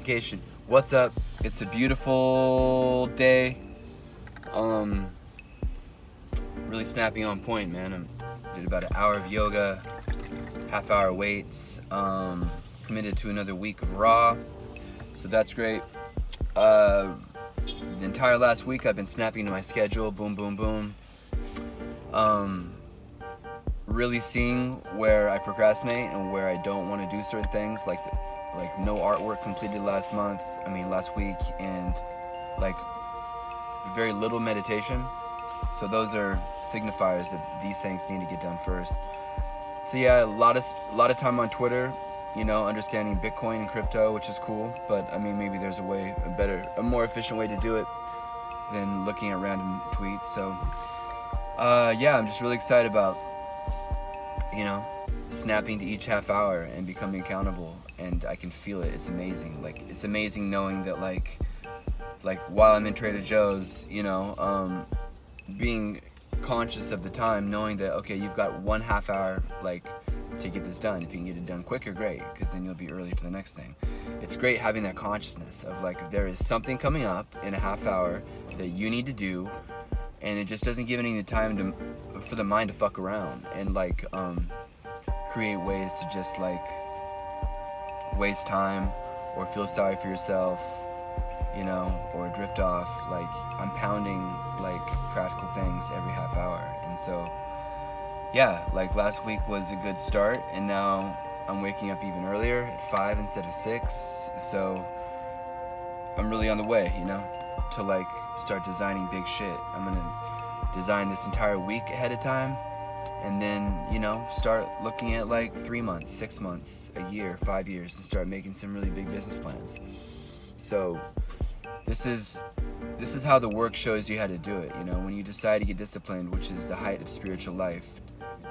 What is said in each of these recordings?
notification. What's up? It's a beautiful day. Really snapping on point, man. I did about an hour of yoga, half-hour weights. Committed to another week of raw, so that's great. The entire last week I've been snapping to my schedule. Boom, boom, boom. Really seeing where I procrastinate and where I don't want to do certain things, like no artwork completed last week, and like very little meditation. So those are signifiers that these things need to get done first. So yeah, a lot of time on Twitter, understanding Bitcoin and crypto, which is cool, but maybe there's a more efficient way to do it than looking at random tweets. So yeah, I'm just really excited about snapping to each half hour and becoming accountable, and I can feel it. It's amazing. It's amazing knowing that like while I'm in Trader Joe's, being conscious of the time, knowing that okay, you've got 1 half hour to get this done. If you can get it done quicker, great, because then you'll be early for the next thing. It's great having that consciousness of there is something coming up in a half hour that you need to do, and it just doesn't give any time for the mind to fuck around and create ways to just waste time or feel sorry for yourself, or drift off. I'm pounding practical things every half hour, and so yeah, last week was a good start, and now I'm waking up even earlier at 5 instead of 6, so I'm really on the way, to start designing big shit. I'm gonna design this entire week ahead of time, and then start looking at 3 months, 6 months, a year, 5 years, and start making some really big business plans. So this is how the work shows you how to do it. When you decide to get disciplined, which is the height of spiritual life,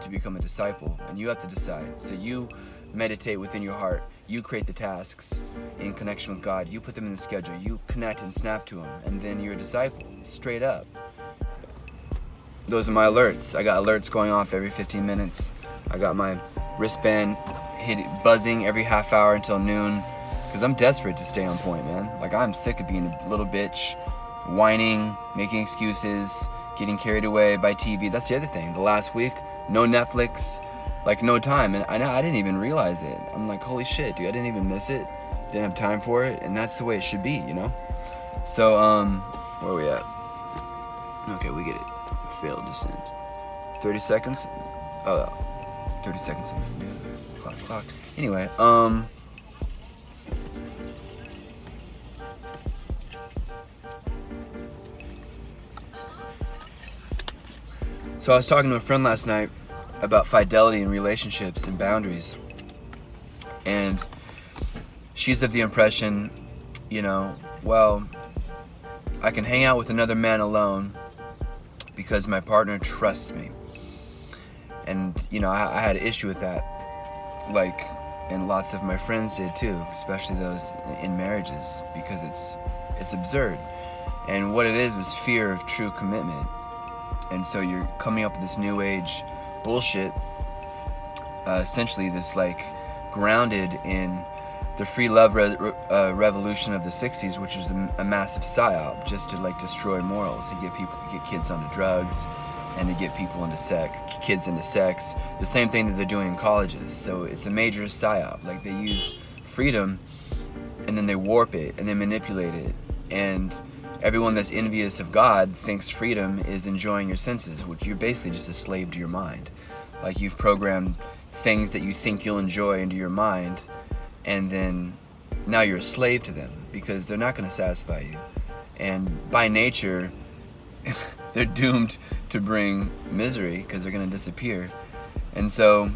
to become a disciple, and you have to decide. So you meditate within your heart, you create the tasks in connection with God, you put them in the schedule, you connect and snap to them, and then you're a disciple, straight up. Those are my alerts. I got alerts going off every 15 minutes. I got my wristband buzzing every half hour until noon, because I'm desperate to stay on point, man. I'm sick of being a little bitch, whining, making excuses, getting carried away by TV. That's the other thing. The last week, no Netflix, no time, and I didn't even realize it. I'm holy shit, dude, I didn't even miss it, didn't have time for it, and that's the way it should be, So, where are we at? Okay, we get it. Failed descent. 30 seconds? 30 seconds. Clock. Anyway, so I was talking to a friend last night about fidelity in relationships and boundaries, and she's of the impression, well, I can hang out with another man alone because my partner trusts me. And I had an issue with that, and lots of my friends did too, especially those in marriages, because it's absurd. And what it is fear of true commitment. And so you're coming up with this new age bullshit, essentially this grounded in the free love revolution of the 60s, which is a massive psyop just to destroy morals and get kids onto drugs and to get people into kids into sex, the same thing that they're doing in colleges. So it's a major psyop. They use freedom and then they warp it and they manipulate it, and everyone that's envious of God thinks freedom is enjoying your senses, which you're basically just a slave to your mind. You've programmed things that you think you'll enjoy into your mind, and then now you're a slave to them because they're not going to satisfy you. And by nature, they're doomed to bring misery because they're going to disappear. And so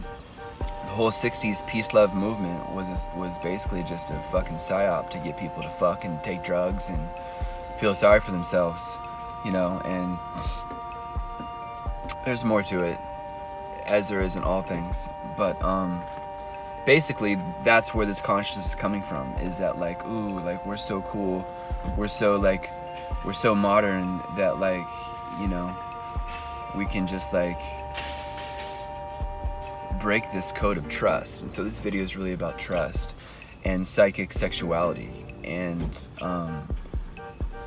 the whole 60s peace love movement was basically just a fucking psyop to get people to fuck and take drugs and feel sorry for themselves, and there's more to it, as there is in all things. But basically that's where this consciousness is coming from, is that we're so cool, we're so modern that we can just break this code of trust. And so this video is really about trust and psychic sexuality and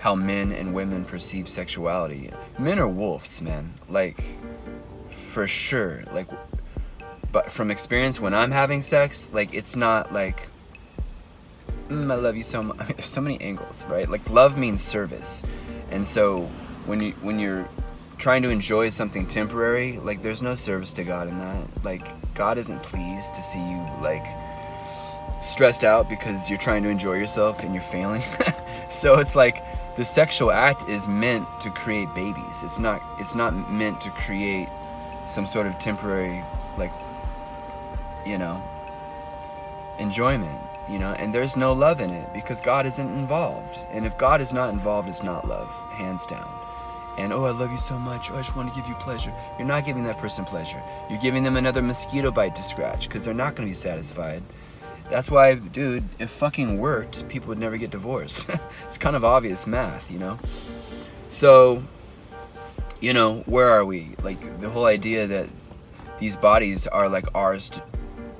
how men and women perceive sexuality. Men are wolves, man, like, for sure. Like, but from experience, when I'm having sex, like, it's not like, I love you so much. I mean, there's so many angles, right? Like, love means service, and so when you're trying to enjoy something temporary, like, there's no service to God in that. Like, God isn't pleased to see you, like, stressed out because you're trying to enjoy yourself and you're failing. So it's like, the sexual act is meant to create babies. It's not meant to create some sort of temporary, like, enjoyment, and there's no love in it because God isn't involved. And if God is not involved, it's not love, hands down. And, oh, I love you so much, oh, I just want to give you pleasure. You're not giving that person pleasure. You're giving them another mosquito bite to scratch because they're not going to be satisfied. That's why, dude, if fucking worked, people would never get divorced. It's kind of obvious math, So, where are we? Like, the whole idea that these bodies are like ours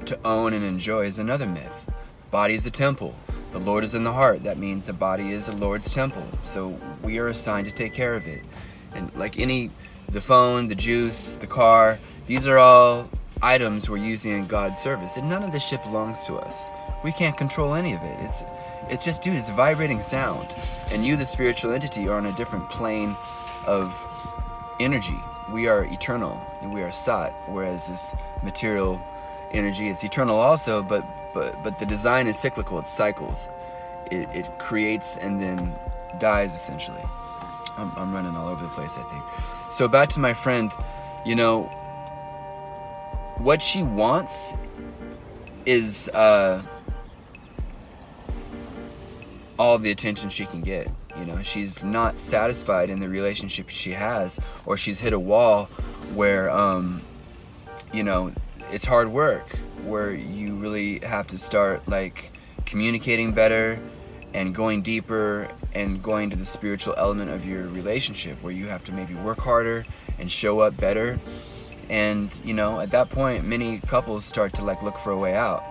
to own and enjoy is another myth. Body is a temple. The Lord is in the heart. That means the body is the Lord's temple. So we are assigned to take care of it. And like the phone, the juice, the car, these are all items we're using in God's service. And none of this shit belongs to us. We can't control any of it. It's just, dude, it's a vibrating sound. And you, the spiritual entity, are on a different plane of energy. We are eternal and we are sat, whereas this material energy, it's eternal also, but the design is cyclical. It cycles. It creates and then dies, essentially. I'm running all over the place, I think. So back to my friend, what she wants is all the attention she can get. She's not satisfied in the relationship she has, or she's hit a wall where it's hard work, where you really have to start like communicating better and going deeper and going to the spiritual element of your relationship, where you have to maybe work harder and show up better. And at that point, many couples start to like look for a way out.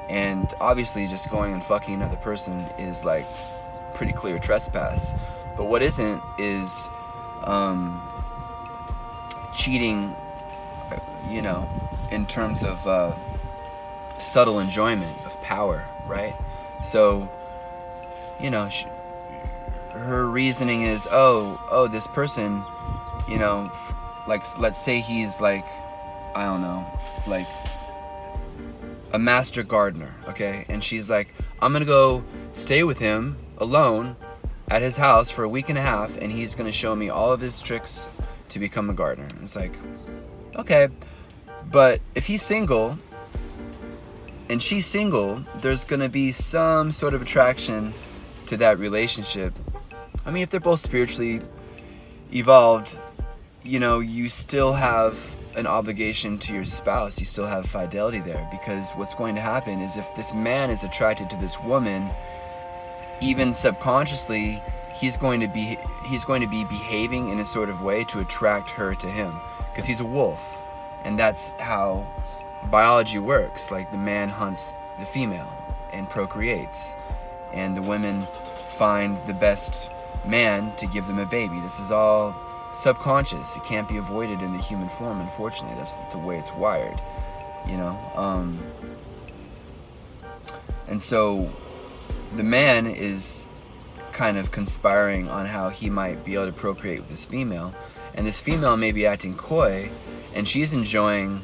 And obviously just going and fucking another person is like pretty clear trespass. But what isn't is cheating, in terms of subtle enjoyment of power, right? So, her reasoning is, this person, like, let's say he's like, I don't know, like a master gardener, okay? And she's like, I'm gonna go stay with him alone at his house for a week and a half, and he's gonna show me all of his tricks to become a gardener. And it's like, okay, but if he's single and she's single, there's gonna be some sort of attraction to that relationship. I mean, if they're both spiritually evolved, you still have an obligation to your spouse. You still have fidelity there, because what's going to happen is, if this man is attracted to this woman, even subconsciously, he's going to be behaving in a sort of way to attract her to him, because he's a wolf. And that's how biology works. Like, the man hunts the female and procreates, and the women find the best man to give them a baby. This is all subconscious. It can't be avoided in the human form, unfortunately. That's the way it's wired, and so the man is kind of conspiring on how he might be able to procreate with this female, and this female may be acting coy, and she's enjoying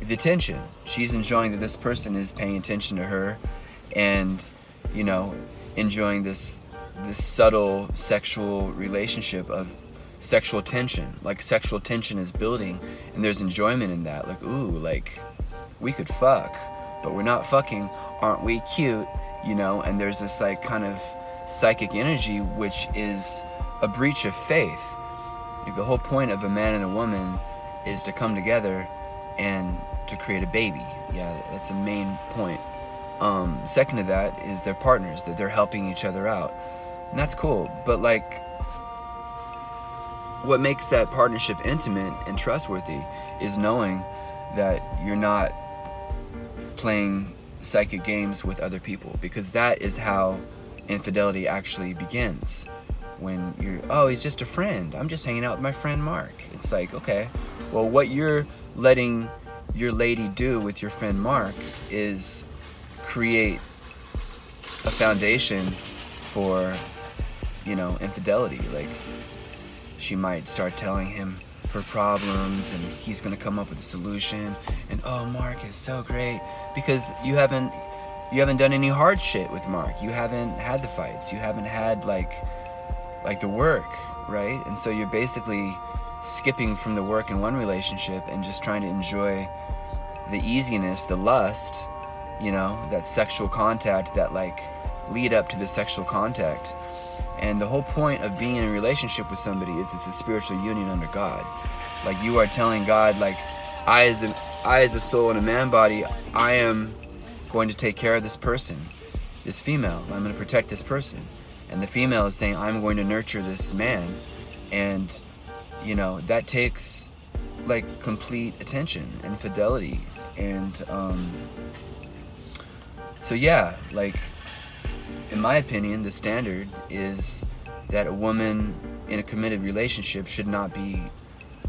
the attention. She's enjoying that this person is paying attention to her, and enjoying this subtle sexual relationship of sexual tension. Like, sexual tension is building, and there's enjoyment in that. Like, ooh, like, we could fuck, but we're not fucking. Aren't we cute? And there's this like kind of psychic energy, which is a breach of faith. Like, the whole point of a man and a woman is to come together and to create a baby. Yeah, that's the main point. Second to that is they're partners, that they're helping each other out, and that's cool. But like, what makes that partnership intimate and trustworthy is knowing that you're not playing psychic games with other people, because that is how infidelity actually begins. When you're, oh, he's just a friend, I'm just hanging out with my friend Mark. It's like, okay, well, what you're letting your lady do with your friend Mark is create a foundation for, you know, infidelity. Like, she might start telling him her problems, and he's gonna come up with a solution, and oh, Mark is so great, because you haven't done any hard shit with Mark. You haven't had the fights, you haven't had like the work, right? And so you're basically skipping from the work in one relationship and just trying to enjoy the easiness, the lust, you know, that sexual contact, that like lead up to the sexual contact. And the whole point of being in a relationship with somebody is it's a spiritual union under God. Like, you are telling God, like, I as a soul in a man body, I am going to take care of this person, this female. I'm going to protect this person. And the female is saying, I'm going to nurture this man. And, you know, that takes like complete attention and fidelity. And so yeah, like, in my opinion, the standard is that a woman in a committed relationship should not be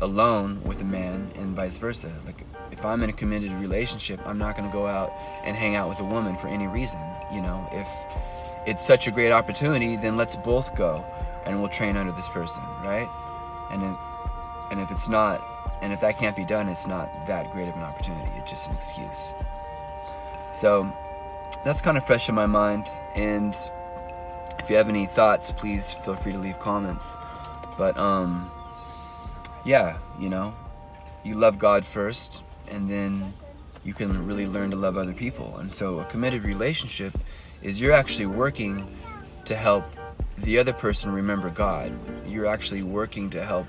alone with a man, and vice versa. Like, if I'm in a committed relationship, I'm not going to go out and hang out with a woman for any reason. You know, if it's such a great opportunity, then let's both go and we'll train under this person, right? And if it's not, and if that can't be done, it's not that great of an opportunity. It's just an excuse. So that's kind of fresh in my mind, and if you have any thoughts, please feel free to leave comments. But yeah, you know, you love God first, and then you can really learn to love other people. And so a committed relationship is you're actually working to help the other person remember God. You're actually working to help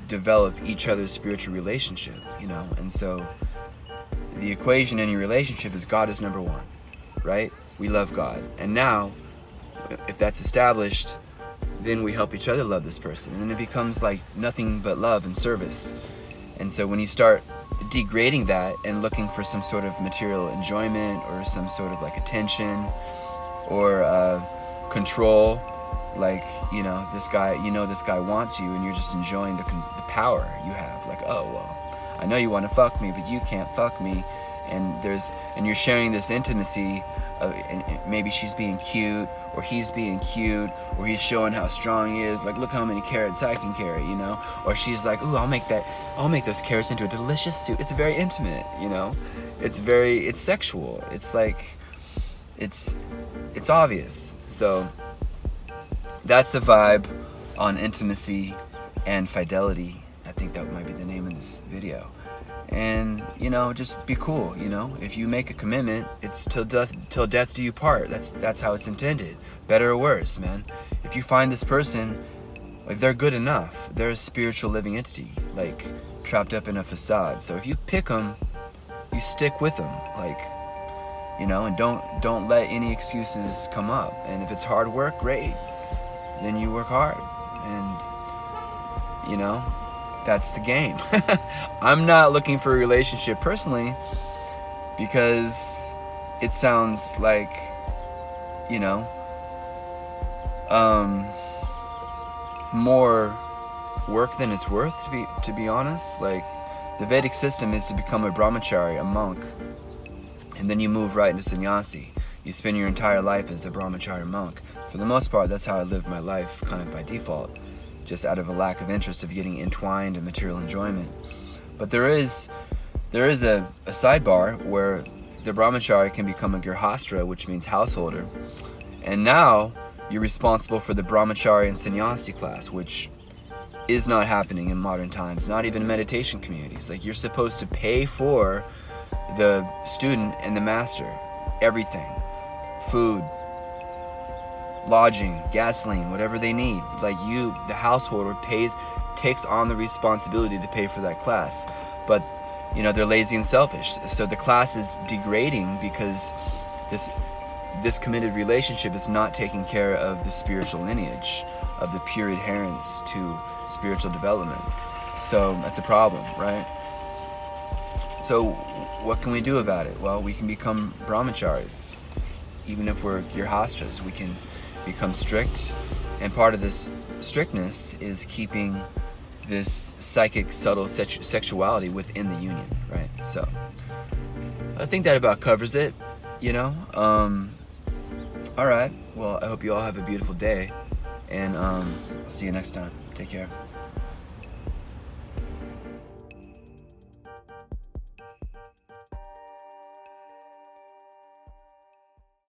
develop each other's spiritual relationship, you know. And so the equation in your relationship is God is number one, right? We love God. And now, if that's established, then we help each other love this person. And then it becomes like nothing but love and service. And so when you start degrading that and looking for some sort of material enjoyment or some sort of like attention or control, like, you know, this guy wants you, and you're just enjoying the power you have. Like, oh, well, I know you want to fuck me, but you can't fuck me. And you're sharing this intimacy of, and maybe she's being cute, or he's being cute, or he's showing how strong he is. Like, look how many carrots I can carry, you know? Or she's like, ooh, I'll make those carrots into a delicious soup. It's very intimate, you know? It's sexual. It's like, it's obvious. So that's the vibe on intimacy and fidelity. I think that might be the name of this video. And, you know, just be cool, you know. If you make a commitment, it's till death do you part. That's how it's intended. Better or worse, man. If you find this person, like, they're good enough. They're a spiritual living entity, like, trapped up in a facade. So if you pick them, you stick with them, like, you know, and don't let any excuses come up. And if it's hard work, great. Then you work hard. And, you know, that's the game. I'm not looking for a relationship personally, because it sounds like, you know, more work than it's worth, to be honest. Like, the Vedic system is to become a brahmachari, a monk, and then you move right into sannyasi. You spend your entire life as a brahmachari monk. For the most part, that's how I live my life, kind of by default, just out of a lack of interest of getting entwined in material enjoyment. But there is a sidebar where the brahmachari can become a girhastra, which means householder. And now you're responsible for the brahmachari and sannyasi class, which is not happening in modern times, not even in meditation communities. Like, you're supposed to pay for the student and the master everything: food, lodging, gasoline, whatever they need. Like, you, the householder, takes on the responsibility to pay for that class. But, you know, they're lazy and selfish. So the class is degrading because this committed relationship is not taking care of the spiritual lineage, of the pure adherence to spiritual development. So that's a problem, right? So what can we do about it? Well, we can become brahmacharis. even if we're Gyrhastras, we can become strict, and part of this strictness is keeping this psychic, subtle sexuality within the union, right? So I think that about covers it, you know. All right. Well, I hope you all have a beautiful day, and I'll see you next time. Take care.